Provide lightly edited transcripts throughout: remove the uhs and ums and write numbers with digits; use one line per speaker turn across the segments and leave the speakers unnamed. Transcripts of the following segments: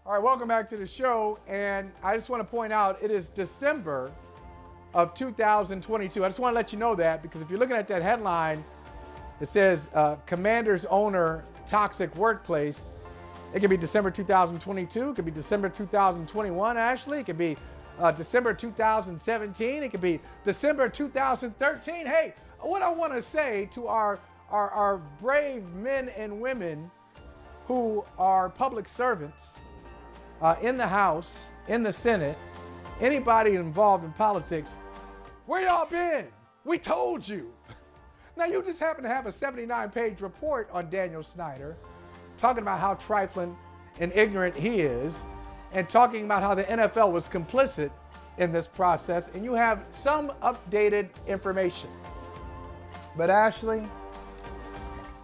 All right, welcome back to the show. And I just want to point out it is December of 2022. I just want to let you know that because if you're looking at that headline, it says Commanders owner toxic workplace. It could be December 2022. It could be December 2021, Ashley. It could be December 2017. It could be December 2013. Hey, what I want to say to our brave men and women who are public servants in the House, in the Senate, anybody involved in politics, where y'all been? We told you. Now, you just happen to have a 79-page report on Daniel Snyder talking about how trifling and ignorant he is and talking about how the NFL was complicit in this process, and you have some updated information. But Ashley,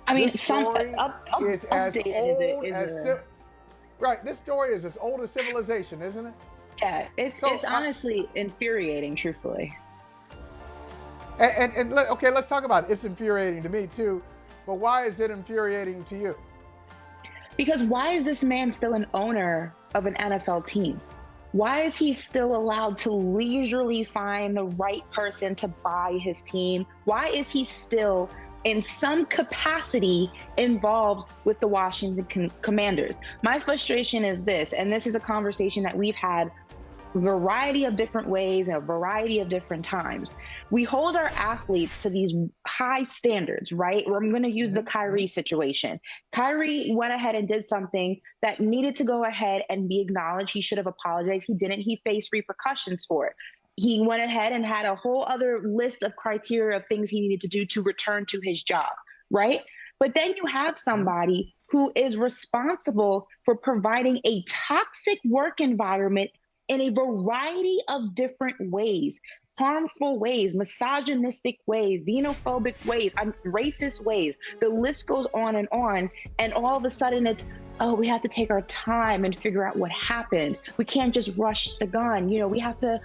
I mean,
this
some
story is as old as right. This story is as old as civilization, isn't it?
Yeah, it's honestly infuriating, truthfully.
And okay, let's talk about it. It's infuriating to me too, but why is it infuriating to you?
Because why is this man still an owner of an NFL team? Why is he still allowed to leisurely find the right person to buy his team? Why is he still in some capacity involved with the Washington Commanders? My frustration is this, and this is a conversation that we've had a variety of different ways and a variety of different times. We hold our athletes to these high standards, right? I'm going to use the Kyrie situation. Kyrie went ahead and did something that needed to go ahead and be acknowledged. He should have apologized. He didn't. He faced repercussions for it. He went ahead and had a whole other list of criteria of things he needed to do to return to his job, right? But then you have somebody who is responsible for providing a toxic work environment in a variety of different ways, harmful ways, misogynistic ways, xenophobic ways, racist ways. The list goes on. And all of a sudden it's, oh, we have to take our time and figure out what happened. We can't just rush the gun. You know, we have to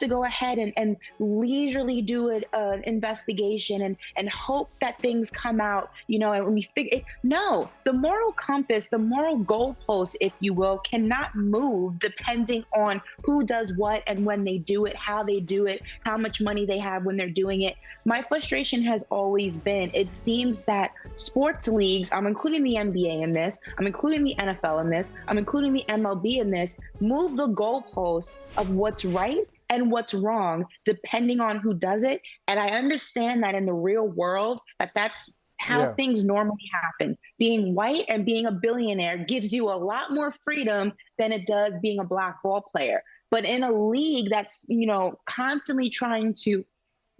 go ahead and leisurely do an investigation and hope that things come out, you know, and when we figure it. No, the moral compass, the moral goalpost, if you will, cannot move depending on who does what and when they do it, how they do it, how much money they have when they're doing it. My frustration has always been, it seems that sports leagues, I'm including the NBA in this, I'm including the NFL in this, I'm including the MLB in this, move the goalposts of what's right and what's wrong, depending on who does it. And I understand that in the real world, that's how things normally happen. Being white and being a billionaire gives you a lot more freedom than it does being a black ball player. But in a league that's, you know, constantly trying to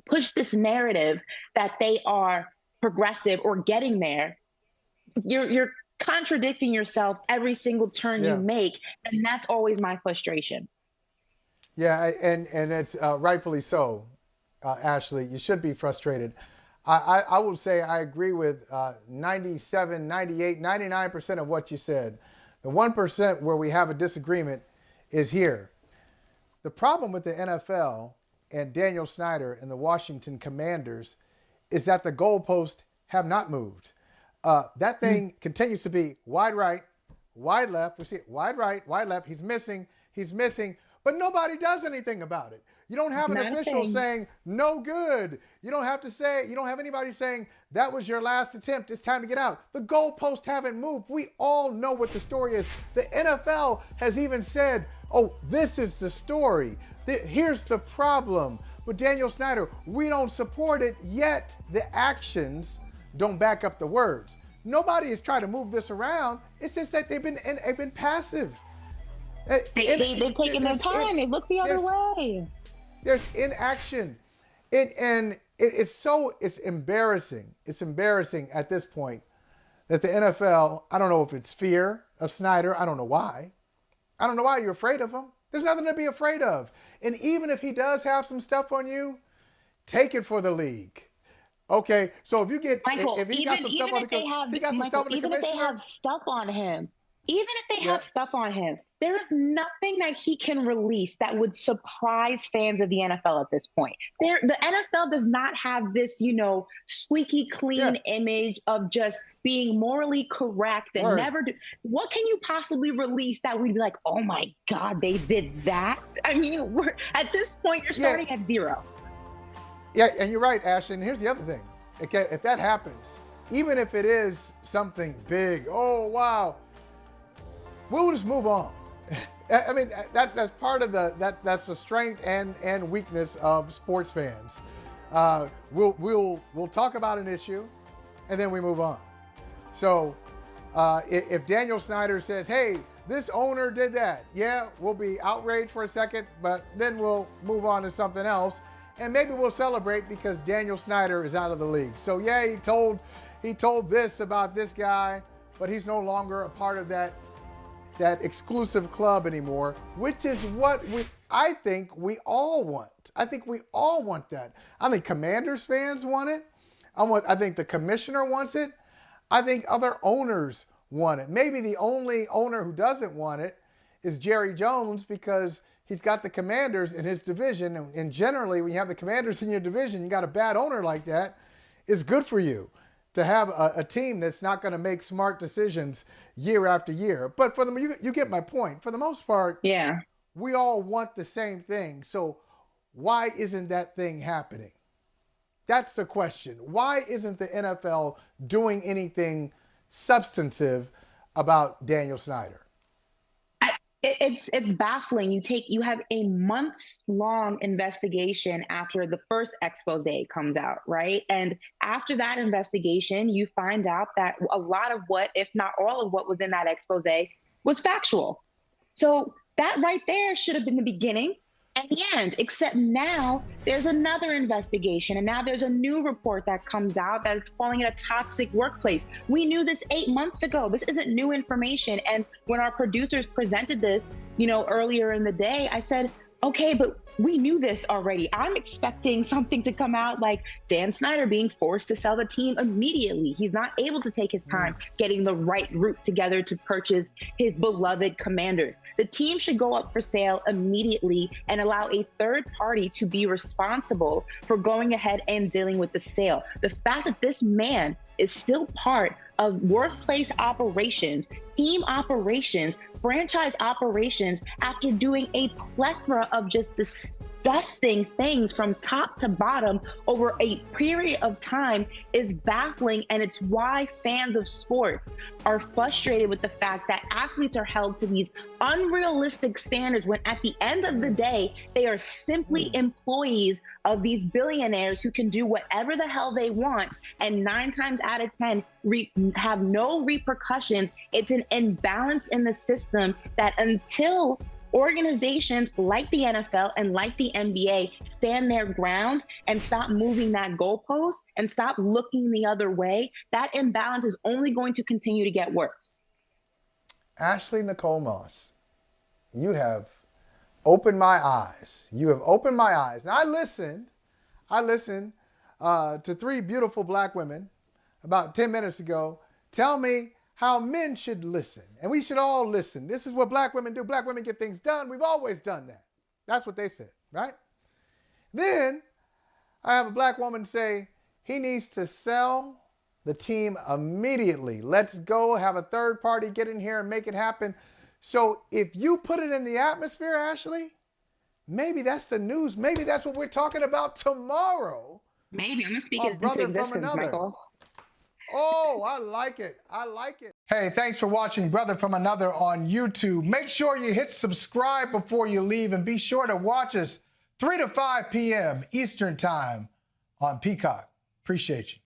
push this narrative that they are progressive or getting there, you're contradicting yourself every single turn you make, and that's always my frustration.
Yeah, and it's rightfully so, Ashley. You should be frustrated. I will say I agree with 97, 98, 99% of what you said. The 1% where we have a disagreement is here. The problem with the NFL and Daniel Snyder and the Washington Commanders is that the goalposts have not moved. That thing continues to be wide right, wide left. We see it wide right, wide left. He's missing, but nobody does anything about it. You don't have an official saying no good. You don't have anybody saying that was your last attempt. It's time to get out. The goalposts haven't moved. We all know what the story is. The NFL has even said, oh, this is the story. Here's the problem with Daniel Snyder. We don't support it, yet the actions don't back up the words. Nobody is trying to move this around. It's just that they've been passive.
They've taken their time. They look the other way.
There's inaction. It's embarrassing. It's embarrassing at this point that the NFL, I don't know if it's fear of Snyder. I don't know why. I don't know why you're afraid of him. There's nothing to be afraid of. And even if he does have some stuff on you, take it for the league. Okay, so if you get,
Michael,
if he got some stuff on the commissioner,
even if they have stuff on him, Even if they
Yeah,
have stuff on him, there is nothing that he can release that would surprise fans of the NFL at this point. The NFL does not have this, squeaky
yeah,
clean image of just being morally correct and
word.
never do. What can you possibly release that we'd be like, oh my God, they did that? I mean, at this point, you're
Yeah,
starting at zero.
yeah, and you're right, Ashley. And here's the other thing. Okay, if that happens, even if it is something big, oh wow, we'll just move on. I mean, that's part of that's the strength and weakness of sports fans. We'll talk about an issue, and then we move on. So if Daniel Snyder says, "Hey, this owner did that," yeah, we'll be outraged for a second, but then we'll move on to something else, and maybe we'll celebrate because Daniel Snyder is out of the league. So yeah, he told this about this guy, but he's no longer a part of that exclusive club anymore, which is what I think we all want. I think we all want that. I think Commanders fans want it. I think the commissioner wants it. I think other owners want it. Maybe the only owner who doesn't want it is Jerry Jones because he's got the Commanders in his division. And generally, when you have the Commanders in your division, you got a bad owner like that, it's good for you to have a team that's not going to make smart decisions year after year. But for them, you get my point. For the most part,
Yeah.
we all want the same thing. So why isn't that thing happening? That's the question. Why isn't the NFL doing anything substantive about Daniel Snyder?
It's baffling. You have a months long investigation after the first expose comes out, right? And after that investigation, you find out that a lot of what, if not all of what was in that expose was factual. So that right there should have been the beginning and the end, except now there's another investigation and now there's a new report that comes out that it's calling it a toxic workplace. We knew this 8 months ago. This isn't new information. And when our producers presented this, earlier in the day, I said, okay, but we knew this already. I'm expecting something to come out like Dan Snyder being forced to sell the team immediately. He's not able to take his time getting the right group together to purchase his beloved Commanders. The team should go up for sale immediately and allow a third party to be responsible for going ahead and dealing with the sale. The fact that this man is still part of workplace operations, team operations, franchise operations, after doing a plethora of just disgusting things from top to bottom over a period of time is baffling. And it's why fans of sports are frustrated with the fact that athletes are held to these unrealistic standards when at the end of the day, they are simply employees of these billionaires who can do whatever the hell they want. And 9 times out of 10 have no repercussions. It's an imbalance in the system that until organizations like the NFL and like the NBA stand their ground and stop moving that goalpost and stop looking the other way, that imbalance is only going to continue to get worse.
Ashley Nicole Moss, you have opened my eyes. You have opened my eyes. Now, I listened to 3 beautiful black women about 10 minutes ago tell me how men should listen. And we should all listen. This is what black women do. Black women get things done. We've always done that. That's what they said, right? Then I have a black woman say he needs to sell the team immediately. Let's go have a third party get in here and make it happen. So if you put it in the atmosphere, Ashley, maybe that's the news. Maybe that's what we're talking about tomorrow.
Maybe. I'm going to speak it into existence, Michael.
Oh, I like it. I like it. Hey, thanks for watching Brother from Another on YouTube. Make sure you hit subscribe before you leave and be sure to watch us 3 to 5 p.m. Eastern Time on Peacock. Appreciate you.